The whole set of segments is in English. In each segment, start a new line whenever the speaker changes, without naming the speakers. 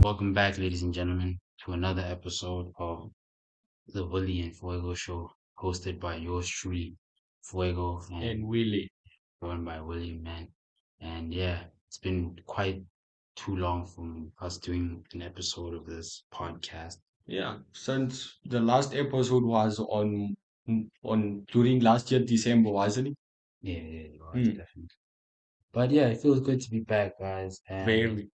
Welcome back, ladies and gentlemen, to another episode of the Willy and Fuego show, hosted by yours truly, Fuego,
And
and
Willy.
joined by William, man. And yeah, it's been quite too long from us doing an episode of this podcast.
Yeah, since the last episode was on during last year December, wasn't it?
Yeah, yeah, it was
Hmm,
definitely. But yeah, it feels good to be back, guys, and
very.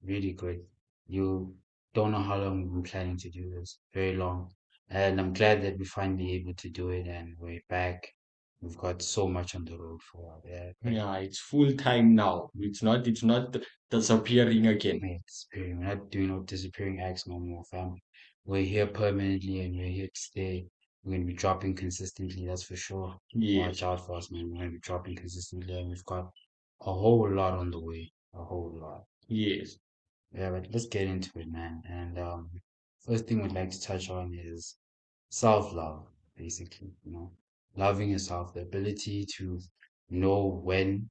really good. You don't know how long we've been planning to do this. Very long. And I'm glad that we're finally able to do it and we're back. We've got so much on the road for yeah, but
Yeah, it's full time now. It's not disappearing again.
we're disappearing. We're not doing no disappearing acts no more, fam. We're here permanently and we're here to stay. We're gonna be dropping consistently, that's for sure.
Yes,
Watch out for us, man. We're gonna be dropping consistently and we've got a whole lot on the way. A whole lot.
yes.
Yeah, but let's get into it, man. And first thing we'd like to touch on is self-love, basically, loving yourself, the ability to know when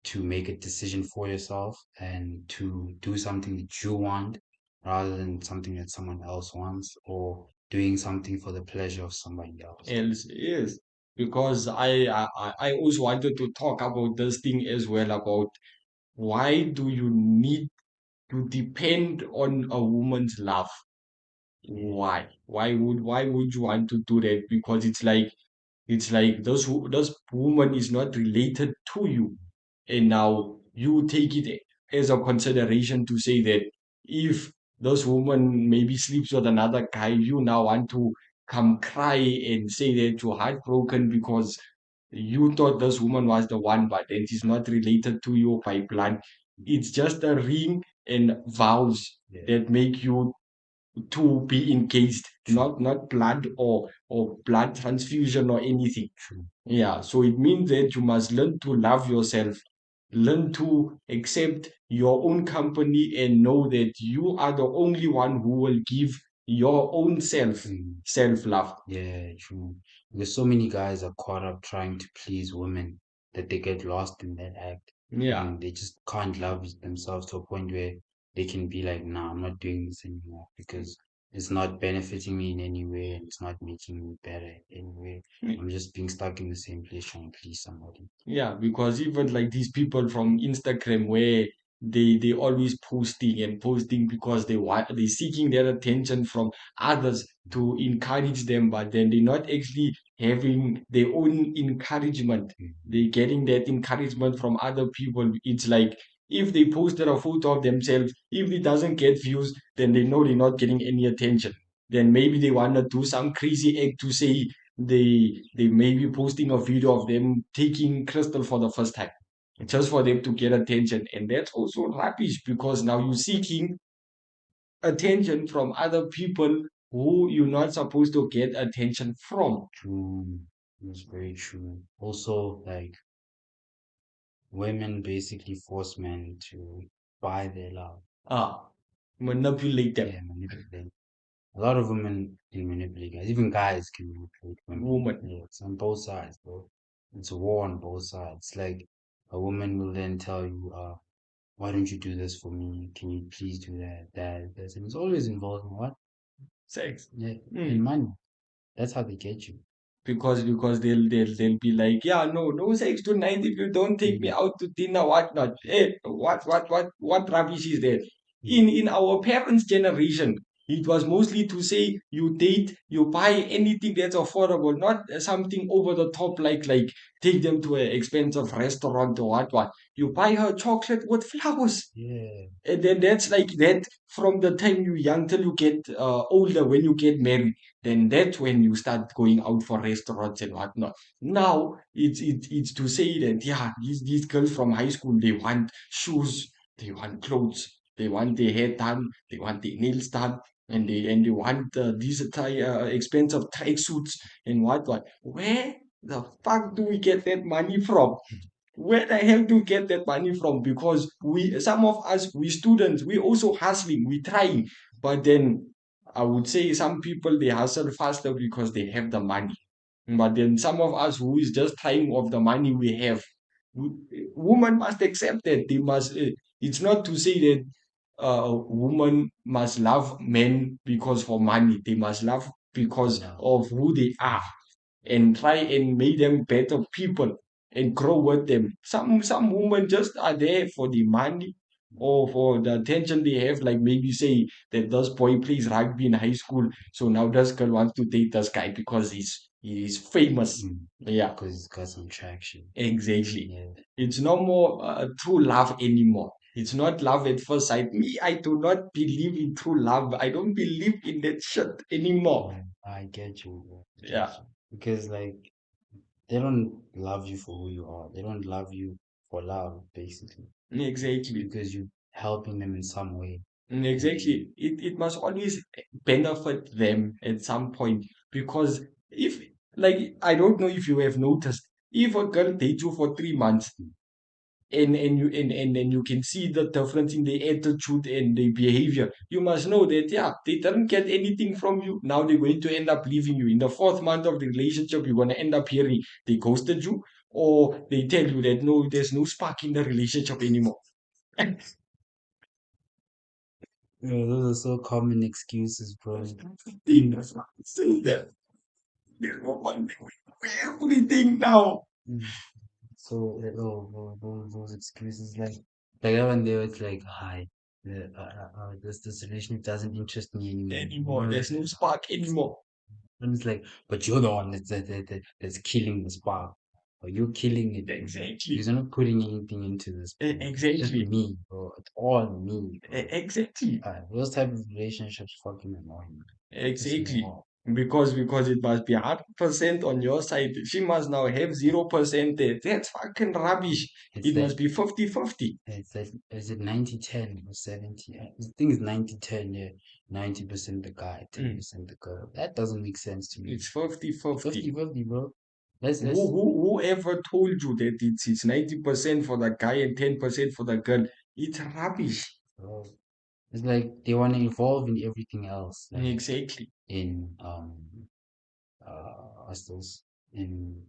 to make a decision for yourself and to do something that you want rather than something that someone else wants or doing something for the pleasure of somebody else.
Else, yes. Because I also wanted to talk about this thing as well about why do you need to depend on a woman's love?
Yeah.
Why? Why would you want to do that? Because it's like this woman is not related to you, and now you take it as a consideration to say that if this woman maybe sleeps with another guy, you now want to come cry and say that you're heartbroken because you thought this woman was the one, but then she's not related to you by blood. It's just a ring and vows
Yeah,
that make you to be engaged,
true,
not blood or blood transfusion or anything.
true.
Yeah, so it means that you must learn to love yourself, learn to accept your own company, and know that you are the only one who will give your own
Mm.
self love.
Yeah, true. Because so many guys are caught up trying to please women that they get lost in that act
Yeah.
and they just can't love themselves to a point where they can be like, nah, I'm not doing this anymore because it's not benefiting me in any way and it's not making me better in any way. I'm just being stuck in the same place trying to please somebody.
Yeah, because even like these people from Instagram where they always posting and posting because they seeking their attention from others to encourage them, but then they're not actually having their own encouragement.
Mhm.
They getting that encouragement from other people. It's like if they posted a photo of themselves, if it doesn't get views, then they know they're not getting any attention. Then maybe they want to do some crazy act to say they may be posting a video of them taking crystal for the first time just for them to get attention, and that's also rubbish because now you're seeking attention from other people who you're not supposed to get attention from.
True. It's very true. Also, like women basically force men to buy their love.
Ah, manipulate them.
Yeah, manipulate. A lot of women can manipulate guys. Even guys can manipulate women.
Woman.
Yeah, it's on both sides, bro. It's a war on both sides. Like a woman will then tell you, why don't you do this for me? Can you please do that, that, this? And it's always involving what?
Sex.
Yeah,
Hmm.
and money. That's how they get you.
Because they'll be like, yeah, no sex tonight if you don't take me
Mm,
out to dinner, whatnot. Hey, what rubbish is that?
mm,
In our parents' generation, it was mostly to say you date, you buy anything that's affordable, not something over the top like take them to an expensive restaurant or what. You buy her chocolate with flowers.
yeah,
And then that's like that from the time you're young till you get older, when you get married, then that's when you start going out for restaurants and whatnot. Now it's to say that yeah, these girls from high school, they want shoes, they want clothes, they want their hair done, they want their nails done, and they want these expensive suits and what. Where the fuck do we get that money from? Where the hell do you get that money from? Because we, some of us, we students, we also hustling, we trying, but then I would say some people they hustle faster because they have the money. But then some of us who is just trying of the money we have, women must accept that they must. It's not to say that. women must love men because for money. They must love
For
because
love.
of who they are, and try and make them better people and grow with them. Some women just are there for the money or for the attention they have. Like maybe say that this boy plays rugby in high school, so now this girl wants to date this guy because he's famous.
Mm.
Yeah,
Because it's got some traction.
exactly.
Yeah.
It's no more true love anymore. It's not love at first sight. Me, I do not believe in true love. I don't believe in that shit anymore.
Yeah, I get you, bro. I get
Yeah,
you. Because like they don't love you for who you are. They don't love you for love, basically.
exactly.
Because you're helping them in some way. And
Exactly. It must always benefit them at some point because if, like, I don't know if you have noticed, if a girl dates you for 3 months and then you can see the difference in the attitude and the behavior, you must know that yeah, they didn't get anything from you. Now they're going to end up leaving you. In the fourth month of the relationship, you're gonna end up hearing they ghosted you, or they tell you that no, there's no spark in the relationship anymore.
those are so common excuses, bro.
Thing that's not say that. There's no one thing we do everything now
Mm. So those excuses like that one there it's like hi this relationship doesn't interest me anymore.
anymore. There's no spark anymore.
And it's like, but you're the one that's killing the spark. Or you're killing it.
Exactly.
Because you're not putting anything into this, bro. It's just
Exactly.
me, bro. It's all me, bro.
Exactly.
Those type of relationships fucking annoy me. Piss me
Exactly.
off.
Because it must be 100% on your side. She must now have 0% there. That's fucking rubbish.
It's
It
that
must be 50-50.
it's that is it 90-10 or 70? I think it's 90-10, yeah. 90% the guy,
Mm.
10% the girl. That doesn't make sense to me.
It's 50-50.
50-50, bro. Let's
Who,
let's
who, whoever told you that it's 90% for the guy and 10% for the girl? It's rubbish.
bro. It's like they want to evolve in everything else, like
Exactly.
in what's those in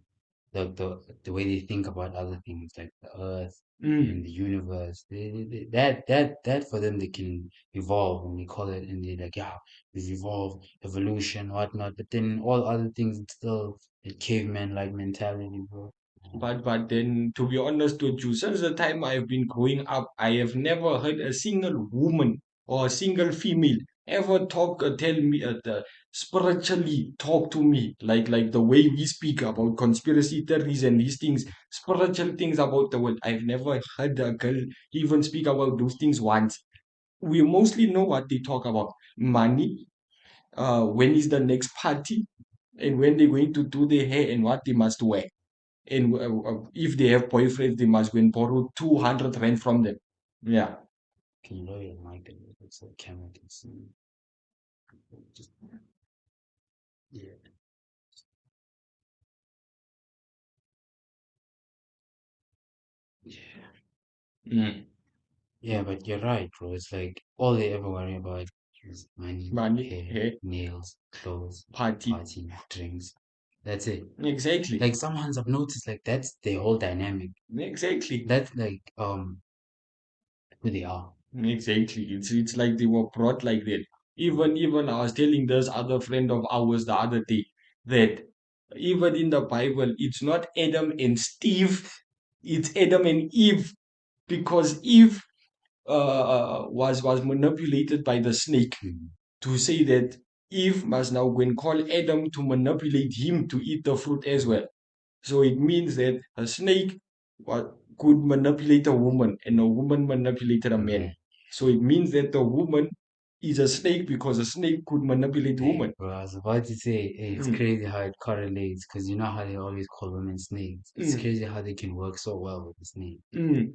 the way they think about other things like the earth and
Mm.
the universe. That for them they can evolve and they call it and they like yeah we've evolved evolution whatnot. But then all other things it's still a caveman like mentality, bro.
But then, to be honest with you, since the time I've been growing up, I have never heard a single woman or a single female ever talk tell me spiritually talk to me like the way we speak about conspiracy theories and these things, spiritual things about the world. I've never heard a girl even speak about those things once. We mostly know what they talk about: money, when is the next party, and when they're going to do their hair and what they must wear, and if they have boyfriends, they must go and borrow 200 rand from them. Yeah.
Can you lower your mic a little bit so the camera can see? Just yeah. Yeah.
Mm.
Yeah, but you're right, bro. It's like all they ever worry about is money,
Money,
hair,
hair,
nails, clothes,
party.
party, drinks. That's it.
Exactly.
Like sometimes I've noticed like that's their whole dynamic.
Exactly.
That's like who they are.
Exactly. It's like they were brought like that. Even I was telling this other friend of ours the other day that even in the Bible, it's not Adam and Steve, it's Adam and Eve, because Eve was manipulated by the snake
Mm.
to say that Eve must now go and call Adam to manipulate him to eat the fruit as well. So it means that a snake could manipulate a woman and a woman manipulated a man.
Man,
So it means that the woman is a snake because a snake could manipulate a
hey,
woman.
bro, I was about to say, hey, it's
Mm,
crazy how it correlates because you know how they always call women snakes. It's
mm.
crazy how they can work so well with the snake.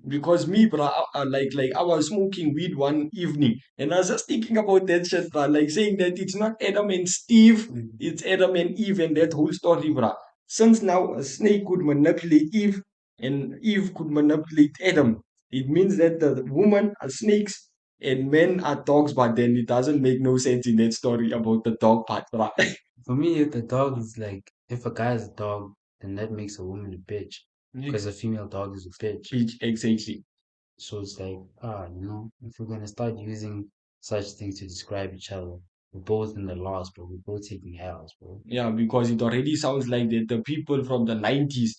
Because me, bro, like I was smoking weed one evening, and I was just thinking about that shit, bro. Like saying that it's not Adam and Steve,
Mm.
it's Adam and Eve, and that whole story, bro. Since now a snake could manipulate Eve, and Eve could manipulate Adam, it means that the woman are snakes and men are dogs. But then it doesn't make no sense in that story about the dog part, bro.
For me, if the dog is like, if a guy is a dog, then that makes a woman a bitch because a female dog is a bitch.
Exactly.
So it's like, if we're gonna start using such things to describe each other, we're both in the loss, bro. We're both taking L's, bro.
Yeah, because it already sounds like that the people from the 90s,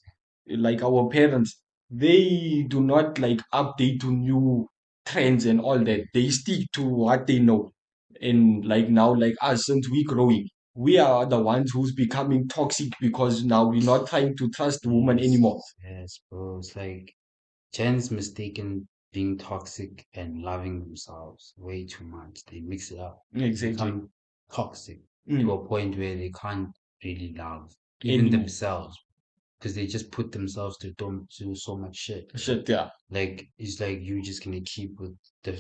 like our parents, they do not like update to new trends and all that. They stick to what they know. And like now, like us, since we growing, we are the ones who's becoming toxic because now we're not trying to trust women anymore.
Yes, yes, bro. It's like Jen's mistaken being toxic and loving themselves way too much. They mix it up. They
Exactly.
become toxic to
Mm.
a point where they can't really love even
Anymore.
themselves because they just put themselves to do so much shit, bro.
Shit, yeah.
Like it's like you just gonna keep with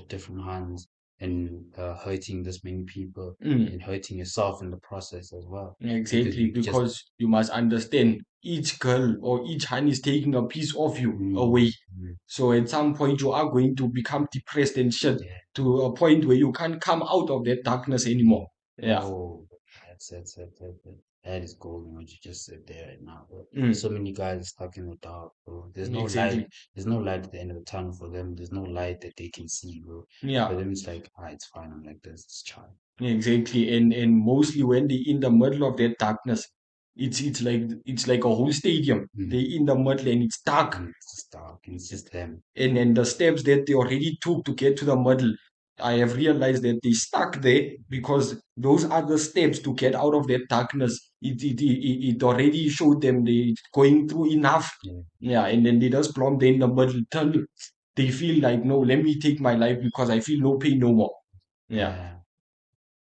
different hands and hurting this many people
Mm.
and hurting yourself in the process as well because
Exactly,
you just
because you must understand each girl or each hand is taking a piece of you
mm,
away.
mm,
So at some point you are going to become depressed and shit
yeah.
to a point where you can't come out of that darkness
Yeah.
anymore. Yeah.
Oh, that is golden what you just said there right now, bro.
Mm.
So many guys stuck in the dark, bro. There's no light.
Exactly.
There's no light at the end of the tunnel for them. There's no light that they can see, bro. For
Yeah.
them, it's like, it's fine. I'm like this. It's child.
Exactly. And mostly when they in the middle of that darkness, it's like a whole stadium. They
Mm.
in the middle and it's dark.
And it's just dark. And it's just them.
And the steps that they already took to get to the middle, I have realized that they stuck there because those are the steps to get out of that darkness. It already showed them they going through enough.
Yeah.
Yeah, and then they just plumb there in the middle tunnel. They feel like, no, let me take my life because I feel no pain no more. Yeah.
Yeah.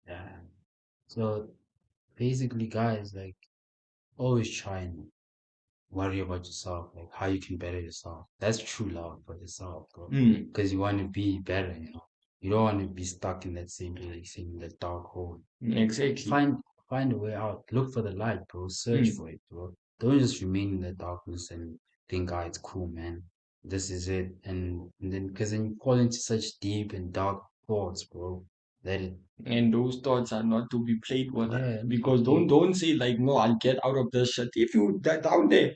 Yeah. So basically, guys, like always try and worry about yourself, like how you can better yourself. That's true love for yourself, bro.
Mm,
Because you want to be better, You don't want to be stuck in that same place, in that dark hole.
exactly.
Find a way out. Look for the light, bro. Search
Mm.
for it, bro. Don't just remain in the darkness and think, it's cool, man. This is it. And then, because then you fall into such deep and dark thoughts, bro. That it,
And those thoughts are not to be played with
yeah,
because don't say like, no, I'll get out of this shit. If you down there,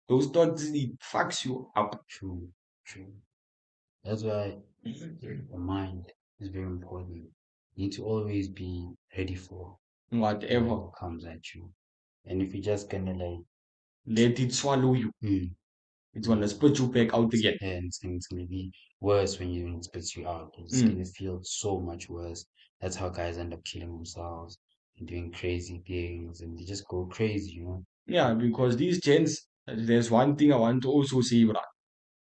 those thoughts it fucks you up.
true, true. That's why the mind is very important. You need to always be ready for
Whatever.
whatever comes at you. And if you're just gonna like,
Let it swallow you.
mm,
It's gonna
yeah,
spit you back out again.
it's gonna be worse when it spits you out. It's gonna
Mm.
feel so much worse. That's how guys end up killing themselves and doing crazy things, and they just go crazy.
Yeah, because these gents, there's one thing I want to also say, bruh.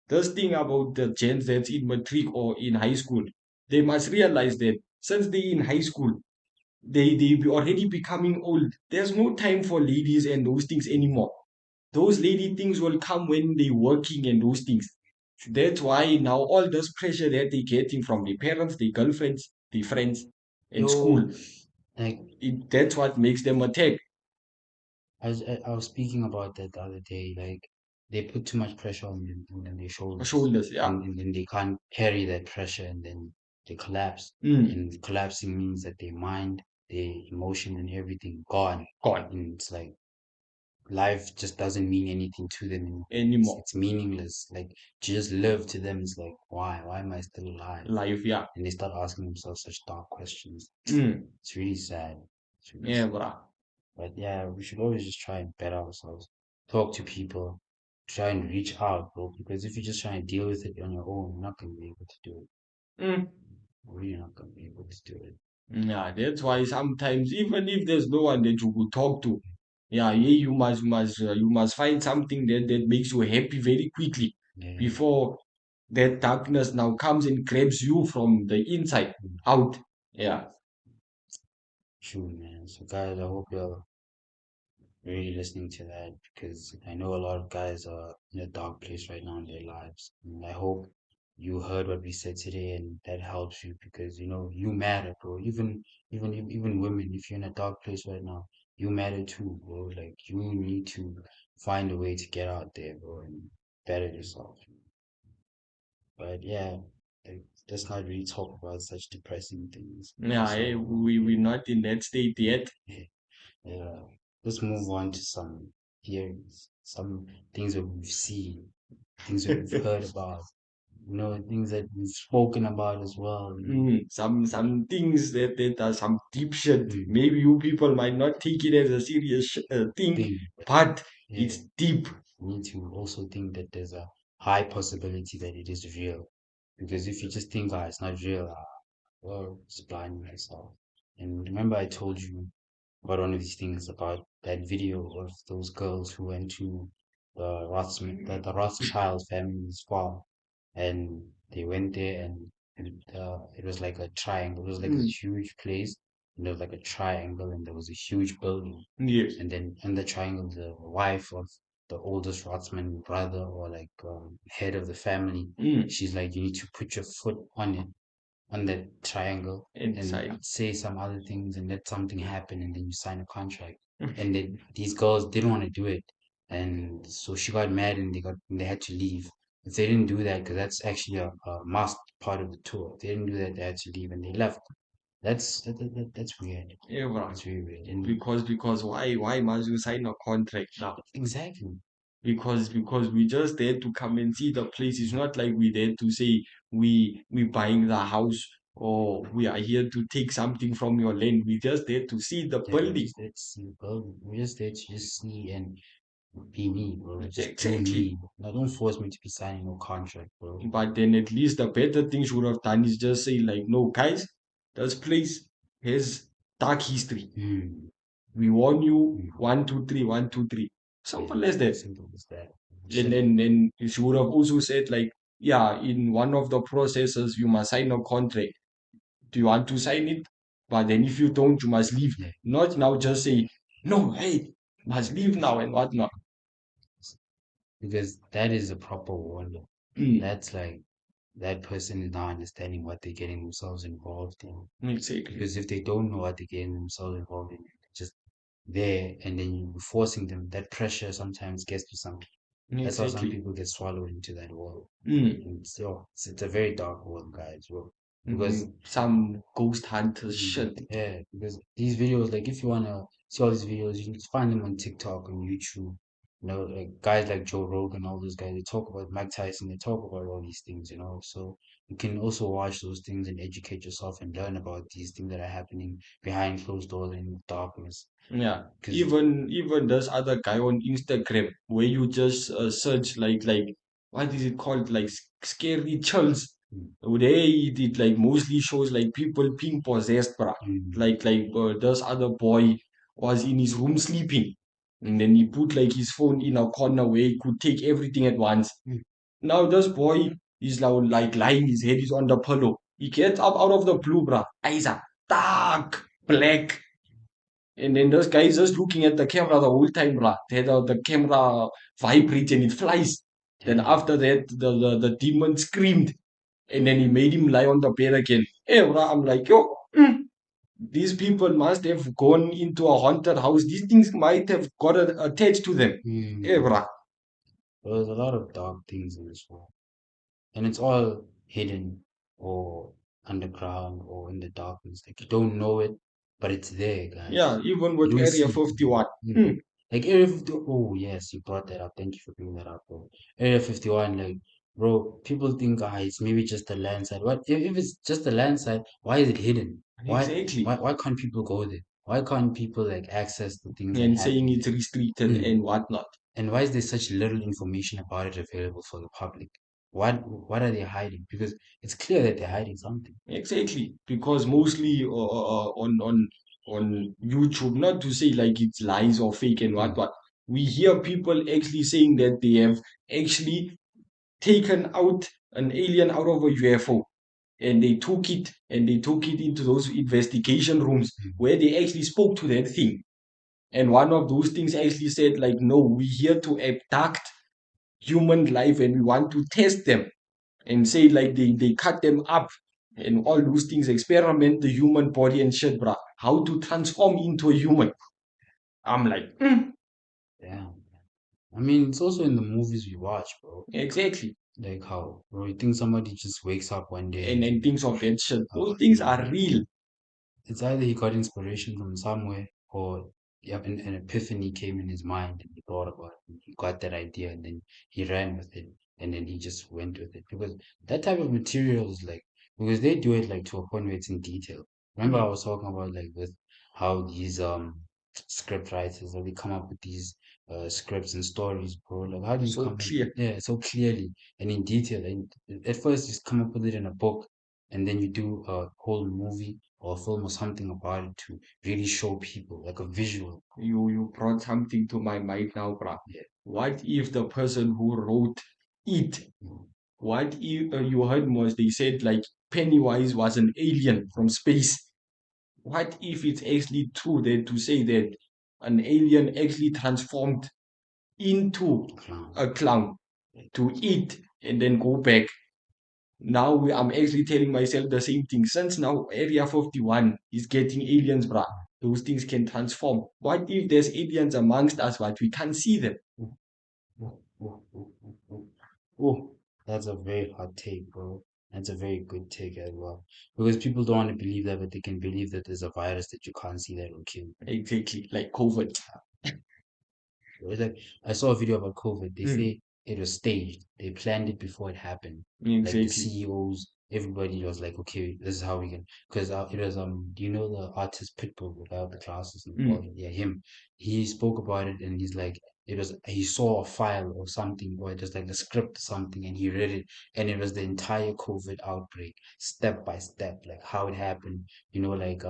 This thing about the gents that's in matric or in high school, they must realize that since they in high school, they be already becoming old. There's no time for ladies and those things anymore. Those lady things will come when they working and those things. That's why now all this pressure that they getting from their parents, their girlfriends, their friends, in school,
Yo, like
that's what makes them attack.
I was speaking about that the other day. Like they put too much pressure on their shoulders,
Shoulders, yeah.
and then they can't carry that pressure, and then they collapse.
Mm,
And collapsing means that their mind, their emotion, and everything gone.
gone
And it's like life just doesn't mean anything to them anymore. It's
anymore.
it's meaningless. Like to just live to them is like why am I still alive?
Life, yeah.
And they start asking themselves such dark questions.
Mm,
It's really sad. It's really
yeah,
sad.
bruh.
But yeah, we should always just try and better ourselves. Talk to people. Try and reach out, bro. Because if you just try and deal with it on your own, you're not gonna be able to do it.
Mm.
You're really not gonna be able to do it.
Yeah, that's why sometimes even if there's no one that you could talk to, you must find something that makes you happy very quickly
Yeah.
before that darkness now comes and grabs you from the inside
Mm.
out. Yeah.
True, man. So guys, I hope you're really listening to that because I know a lot of guys are in a dark place right now in their lives. And I hope you heard what we said today and that helps you because you matter, bro. Even women, if you're in a dark place right now, you matter too, bro. Like you need to find a way to get out there, bro, and better yourself. But yeah, like, let's not really talk about such depressing things.
Yeah,
So
we're not in that state yet.
yeah. Yeah, let's move on to some theories, some things that we've seen, things that we've heard about. things that we've spoken about as well.
Some things that are some deep shit.
Mm,
Maybe you people might not take it as a serious thing,
thing, but
but
yeah,
it's deep.
you need to also think that there's a high possibility that it is real. Because if you just think, it's not real, well, just blind yourself. And remember, I told you about one of these things about that video of those girls who went to the Rothschild family's farm, and they went there, and it was like a triangle. It was like a
Mm,
huge place, and there was like a triangle, and there was a huge building,
yes.
and then in the triangle, the wife of the oldest Rothman brother, or like head of the family,
Mm,
she's like, you need to put your foot on it, on that triangle, and
inside.
say some other things and let something happen, and then you sign a contract. And then these girls didn't want to do it, and so she got mad, and they had to leave. If they didn't do that, because that's actually a must part of the tour, if they didn't do that, they had to leave, and they left. That's weird.
Yeah, bruh.
That's very weird. And
Because why must you sign a contract now?
exactly.
Because we just there to come and see the place. It's not like we there to say we buying the house or we are here to take something from your land. We just there to see the
Yeah, we're
building.
just there to see, bro. We're just there to just see and be me, bro. Just do
Exactly.
me. Now, don't force me to be signing no contract, bro.
But then at least the better thing should have done is just say like, no, guys, this place has dark history.
Hmm.
We warn you,
Hmm.
1, 2, 3, 1, 2, 3.
Yeah,
Simple as that.
simple as that.
And
Shit.
then she would have also said like, yeah, in one of the processes you must sign a contract. Do you want to sign it? But then if you don't, you must leave.
Yeah,
Not now just say, no, hey, must leave now and whatnot.
because that is a proper warning.
Mm,
That's like that person is now understanding what they're getting themselves involved in.
exactly.
Because if they don't know what they're getting themselves involved in, they're just there, and then you're forcing them. That pressure sometimes gets to some people. That's how some
Exactly.
people get swallowed into that world.
Mm,
And so it's a very dark world, guys. Well, because
some ghost hunters
mm,
shit.
yeah, because these videos, like if you wanna see all these videos, you can find them on TikTok and YouTube. Like guys like Joe Rogan, all those guys, they talk about Mike Tyson, they talk about all these things. So you can also watch those things and educate yourself and learn about these things that are happening behind closed doors and in the darkness.
Yeah,
Because
even there's other guy on Instagram where you just search like what is it called like scary chills. They it like mostly shows like people being possessed, bruh. Like this other boy was in his room sleeping, and then he put like his phone in a corner where he could take everything at once. Now this boy is now like lying, his head is on the pillow. He gets up out of the blue, bruh. Eyes are dark black, and then this guy is just looking at the camera the whole time, bruh. The camera vibrates and it flies. Then
damn.
after that, the demon screamed, and then he made him lie on the bed again. Hey, bruh, I'm like, yo, these people must have gone into a haunted house. These things might have got attached to them. Hey,
Mm.
bruh.
There's a lot of dark things in this world, and it's all hidden or underground or in the darkness. Like you don't know it, but it's there,
Yeah,
guys.
even
You
with
don't
Area
see it.
51.
Mm. Like Area 50. Oh yes, you brought that up. Thank you for bringing that up, bro. Area 51, like bro, people think it's maybe just a landslide. What if it's just a landslide? Why is it hidden? Why
Exactly.
why can't people go there? Why can't people like access the things that
And saying
happen
it's
there?
restricted
Mm.
and whatnot.
And why is there such little information about it available for the public? What are they hiding? Because it's clear that they're hiding something.
Exactly, because mostly on YouTube, not to say like it's lies or fake and
Mm,
what, we hear people actually saying that they have actually taken out an alien out of a UFO, and they took it into those investigation rooms
mm,
where they actually spoke to that thing. And one of those things actually said like, no, we're here to abduct human life and we want to test them, and say like they cut them up and all those things, experiment the human body and shit, bruh. How to transform into a human. I'm like,
yeah. I mean, it's also in the movies we watch, bro.
exactly.
Like how, bro, you think somebody just wakes up one day
And
and
things of that shit. Those things
he,
are real.
it's either he got inspiration from somewhere, or yeah, an epiphany came in his mind and he thought about it and he got that idea and then he ran with it. and then he just went with it because that type of material is like because they do it like to a point where it's in detail. Remember, I
Mm.
was talking about like with how these script writers or they come up with these scripts and stories, bro. Like, how do you
So
come up?
clear.
Yeah, so clearly and in detail. And at first, you just come up with it in a book, and then you do a whole movie or a film or something about it to really show people like a visual.
You brought something to my mind now, bruh.
Yeah.
What if the person who wrote it,
Mm.
what if you heard most, they said like Pennywise was an alien from space. What if it's actually true that to say that an alien actually transformed into
Clown.
a clown to eat and then go back? Now I'm actually telling myself the same thing. Since now Area 51 is getting aliens, bruh, those things can transform. What if there's aliens amongst us, but we can't see them?
Oh, oh, oh, oh, oh, oh. Oh, that's a very hot take, bro. That's a very good take as well. Because people don't want to believe that, but they can believe that there's a virus that you can't see that will kill you.
Exactly, like COVID.
It's like I saw a video about COVID. They
Mm,
say it was staged. They planned it before it happened. Like the
exactly.
CEOs, everybody was like, okay, this is how we can. Because it was do you know the artist Pitbull, the guy with the glasses and the bald
Mm.
head? Yeah, him. He spoke about it and he's like, it was he saw a file or something, or it was like the script or something, and he read it, and it was the entire COVID outbreak, step by step, like how it happened. Like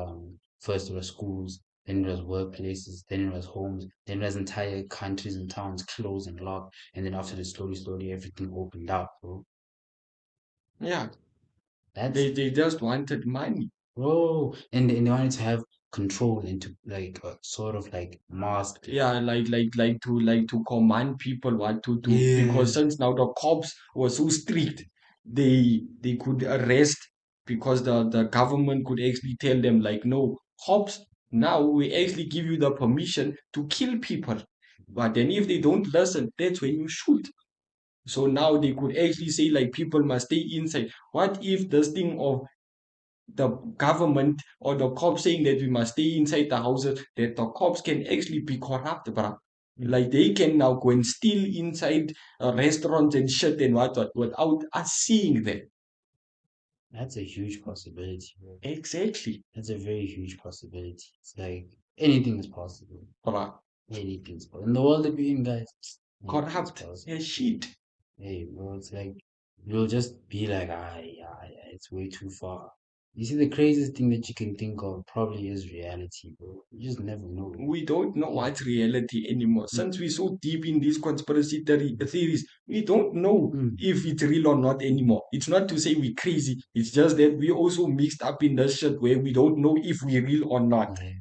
first it was schools, then it was workplaces, then it was homes, then it was entire countries and towns closed and locked, and then after that, slowly, slowly, everything opened up, bro.
Yeah,
That's
they just wanted money.
bro, and they wanted to have control into like a sort of like mask.
Yeah, like to command people what to do, because
Yeah,
since now the cops were so strict, they could arrest, because the government could actually tell them like, no, cops, now we actually give you the permission to kill people, but then if they don't listen, that's when you shoot. So now they could actually say like people must stay inside. What if this thing of the government or the cops saying that we must stay inside the houses, that the cops can actually be corrupt, bruh. Like they can now go and steal inside restaurants and shit and what without us seeing them.
that's a huge possibility, bro.
Exactly,
That's a very huge possibility. It's like anything is possible.
bruh.
Anything's possible. In the world that we're in, guys, anything's
Corrupt
possible.
as shit.
Hey, bro, it's like you'll just be like, it's way too far. You see, the craziest thing that you can think of probably is reality, bro. You just never know.
We don't know
Yeah.
what's reality anymore. Since
Mm,
we're so deep in these conspiracy theories, we don't know
mm,
if it's real or not anymore. It's not to say we're crazy. It's just that we also mixed up in that shit where we don't know if we're real or not.
yeah.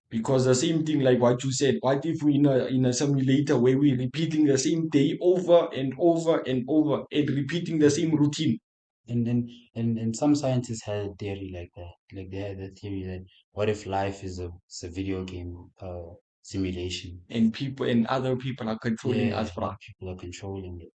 Because the same thing, like what you said, what if we in a simulator where we're repeating the same day over and over and over and repeating the same routine,
And some scientists had a theory like that. Like they had the theory that what if life is a video game simulation?
and people and other people are controlling
Yeah,
us,
yeah,
bruh.
people are controlling it.